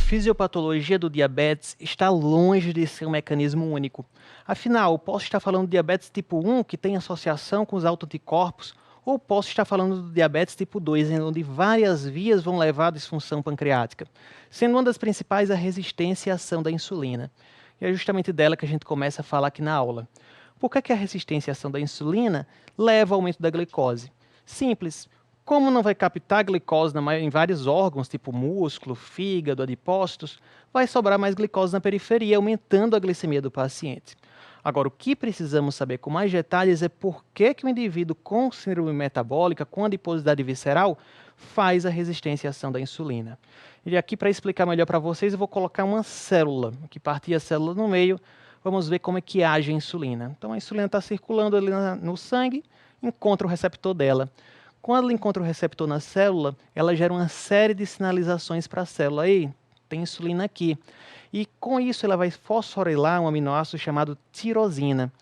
fisiopatologia do diabetes está longe de ser um mecanismo único. Afinal, posso estar falando de diabetes tipo 1, que tem associação com os autoanticorpos, ou posso estar falando do diabetes tipo 2, em onde várias vias vão levar à disfunção pancreática, sendo uma das principais a resistência à ação da insulina. E é justamente dela que a gente começa a falar aqui na aula. Por que a resistência à ação da insulina leva ao aumento da glicose? Simples. Como não vai captar glicose em vários órgãos, tipo músculo, fígado, adipócitos, vai sobrar mais glicose na periferia, aumentando a glicemia do paciente. Agora, o que precisamos saber com mais detalhes é por que o indivíduo com síndrome metabólica, com adiposidade visceral, faz a resistência à ação da insulina. E aqui, para explicar melhor para vocês, eu vou colocar uma célula, que partir a célula no meio, vamos ver como é que age a insulina. Então, a insulina está circulando ali no sangue, encontra o receptor dela. Quando ela encontra o receptor na célula, ela gera uma série de sinalizações para a célula. Ei, tem insulina aqui. E com isso ela vai fosforilar um aminoácido chamado tirosina.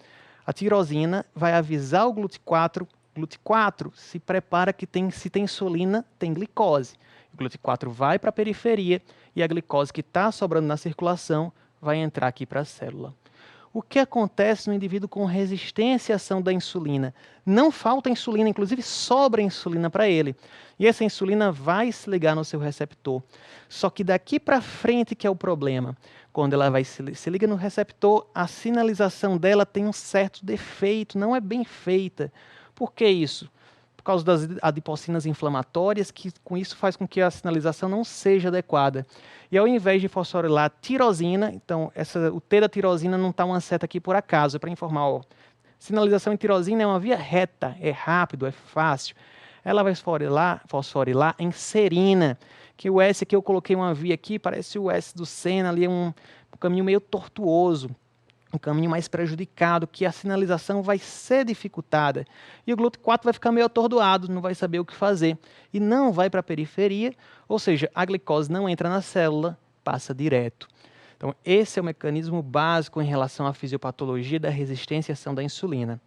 A tirosina vai avisar o GLUT4. GLUT4 se prepara que se tem insulina, tem glicose. O GLUT4 vai para a periferia e a glicose que está sobrando na circulação vai entrar aqui para a célula. O que acontece no indivíduo com resistência à ação da insulina? Não falta insulina, inclusive sobra insulina para ele. E essa insulina vai se ligar no seu receptor. Só que daqui para frente que é o problema. Quando ela se liga no receptor, a sinalização dela tem um certo defeito, não é bem feita. Por que isso? Por causa das adipocinas inflamatórias, que com isso faz com que a sinalização não seja adequada. E ao invés de fosforilar tirosina, então o T da tirosina não está uma seta aqui por acaso, é para informar, ó, sinalização em tirosina é uma via reta, é rápido, é fácil. Ela vai fosforilar em serina, que o S aqui eu coloquei uma via aqui, parece o S do Senna, ali é um caminho meio tortuoso. Um caminho mais prejudicado, que a sinalização vai ser dificultada. E o GLUT4 vai ficar meio atordoado, não vai saber o que fazer. E não vai para a periferia, ou seja, a glicose não entra na célula, passa direto. Então, esse é o mecanismo básico em relação à fisiopatologia da resistência à ação da insulina.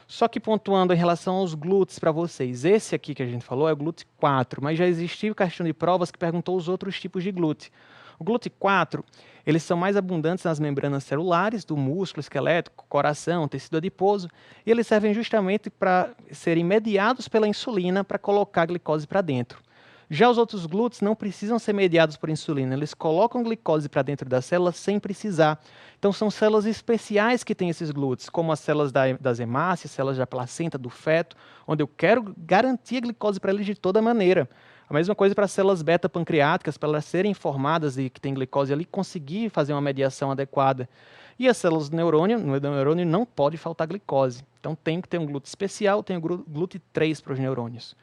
Só que pontuando em relação aos glúteos para vocês, esse aqui que a gente falou é o GLUT4, mas já existiu questão de provas que perguntou os outros tipos de glúten. O GLUT4, eles são mais abundantes nas membranas celulares do músculo esquelético, coração, tecido adiposo, e eles servem justamente para serem mediados pela insulina para colocar a glicose para dentro. Já os outros glúteos não precisam ser mediados por insulina, eles colocam glicose para dentro da célula sem precisar. Então são células especiais que têm esses glúteos, como as células das hemácias, células da placenta, do feto, onde eu quero garantir a glicose para eles de toda maneira. A mesma coisa para as células beta-pancreáticas, para elas serem informadas e que tem glicose ali, conseguir fazer uma mediação adequada. E as células do neurônio não pode faltar glicose. Então tem que ter um glúten especial, tem o GLUT3 para os neurônios.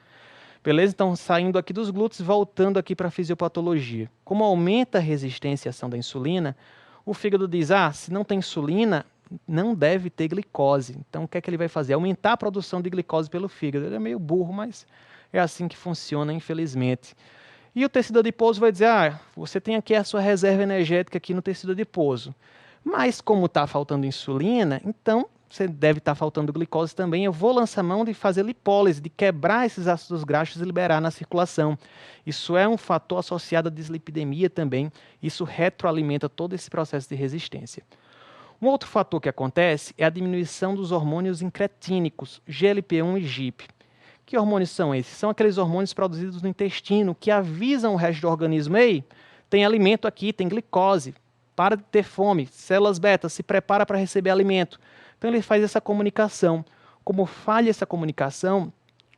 Beleza? Então, saindo aqui dos glúteos, voltando aqui para a fisiopatologia. Como aumenta a resistência à ação da insulina, o fígado diz, se não tem insulina, não deve ter glicose. Então, o que é que ele vai fazer? Aumentar a produção de glicose pelo fígado. Ele é meio burro, mas é assim que funciona, infelizmente. E o tecido adiposo vai dizer, você tem aqui a sua reserva energética aqui no tecido adiposo. Mas como está faltando insulina, então você deve estar faltando glicose também. Eu vou lançar mão de fazer lipólise, de quebrar esses ácidos graxos e liberar na circulação. Isso é um fator associado à dislipidemia também. Isso retroalimenta todo esse processo de resistência. Um outro fator que acontece é a diminuição dos hormônios incretínicos, GLP-1 e GIP. Que hormônios são esses? São aqueles hormônios produzidos no intestino que avisam o resto do organismo, ei, tem alimento aqui, tem glicose, para de ter fome, células beta, se prepara para receber alimento. Então ele faz essa comunicação. Como falha essa comunicação,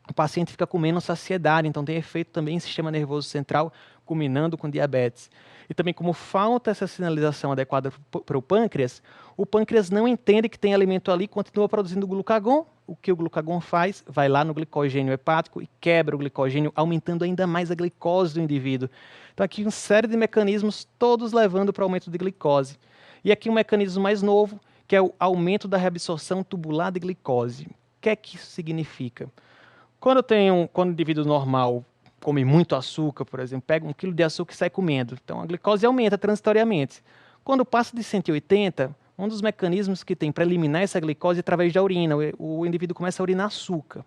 o paciente fica com menos saciedade, então tem efeito também em sistema nervoso central, culminando com diabetes. E também como falta essa sinalização adequada para o pâncreas não entende que tem alimento ali, continua produzindo glucagon. O que o glucagon faz? Vai lá no glicogênio hepático e quebra o glicogênio, aumentando ainda mais a glicose do indivíduo. Então aqui uma série de mecanismos, todos levando para o aumento de glicose. E aqui um mecanismo mais novo, que é o aumento da reabsorção tubular de glicose. O que é que isso significa? Quando o indivíduo normal come muito açúcar, por exemplo, pega 1 quilo de açúcar e sai comendo. Então a glicose aumenta transitoriamente. Quando passa de 180, um dos mecanismos que tem para eliminar essa glicose é através da urina. O indivíduo começa a urinar açúcar.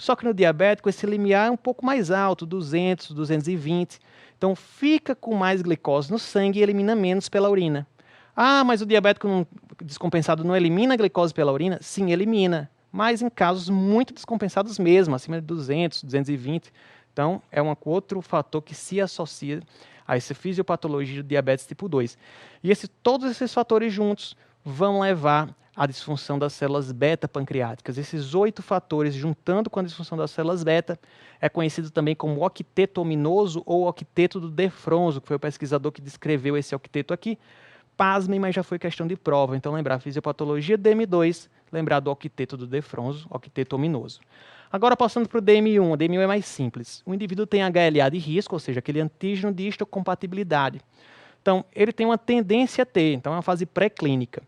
Só que no diabético esse limiar é um pouco mais alto, 200, 220. Então fica com mais glicose no sangue e elimina menos pela urina. Ah, mas o diabético descompensado não elimina a glicose pela urina? Sim, elimina, mas em casos muito descompensados mesmo, acima de 200, 220. Então, é um outro fator que se associa a essa fisiopatologia do diabetes tipo 2. E todos esses fatores juntos vão levar à disfunção das células beta pancreáticas. Esses 8 fatores, juntando com a disfunção das células beta, é conhecido também como octeto ominoso ou octeto do Defronzo, que foi o pesquisador que descreveu esse octeto aqui. Pasmem, mas já foi questão de prova. Então, lembrar a fisiopatologia DM2, lembrar do octeto do Defronzo, octeto ominoso. Agora, passando para o DM1. O DM1 é mais simples. O indivíduo tem HLA de risco, ou seja, aquele antígeno de histocompatibilidade. Então, ele tem uma tendência a ter, então é uma fase pré-clínica.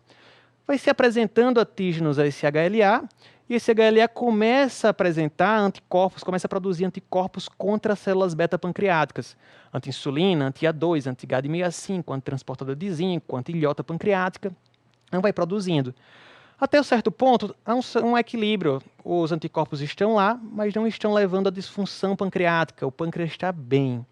Vai se apresentando antígenos a esse HLA, e esse HLA começa a apresentar anticorpos, começa a produzir anticorpos contra as células beta-pancreáticas. Anti-insulina, anti-A2, anti-GAD65, antitransportador de zinco, anti-ilhota pancreática. Então vai produzindo. Até um certo ponto, há um equilíbrio. Os anticorpos estão lá, mas não estão levando à disfunção pancreática. O pâncreas está bem.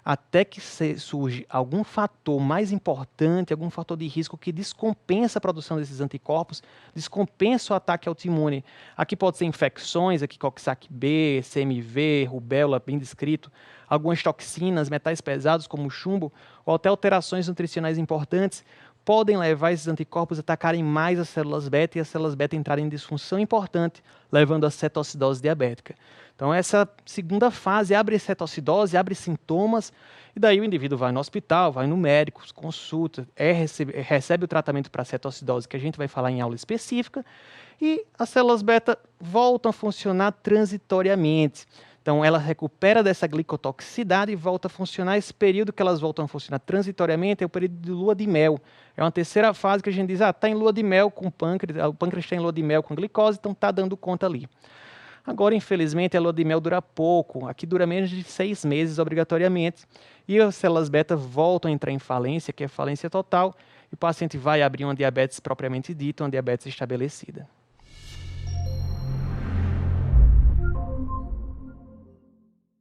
Até que surge algum fator mais importante, algum fator de risco que descompensa a produção desses anticorpos, descompensa o ataque autoimune. Aqui pode ser infecções, aqui Coxsackie-B, CMV, rubéola, bem descrito, algumas toxinas, metais pesados como chumbo, ou até alterações nutricionais importantes, podem levar esses anticorpos a atacarem mais as células beta e as células beta entrarem em disfunção importante, levando à cetoacidose diabética. Então, essa segunda fase abre cetoacidose, abre sintomas, e daí o indivíduo vai no hospital, vai no médico, consulta, recebe o tratamento para cetoacidose, que a gente vai falar em aula específica, e as células beta voltam a funcionar transitoriamente. Então, ela recupera dessa glicotoxicidade e volta a funcionar. Esse período que elas voltam a funcionar transitoriamente é o período de lua de mel. É uma terceira fase que a gente diz, está em lua de mel com o pâncreas está em lua de mel com glicose, então está dando conta ali. Agora, infelizmente, a lua de mel dura pouco. Aqui dura menos de 6 meses, obrigatoriamente. E as células beta voltam a entrar em falência, que é falência total, e o paciente vai abrir uma diabetes propriamente dita, uma diabetes estabelecida.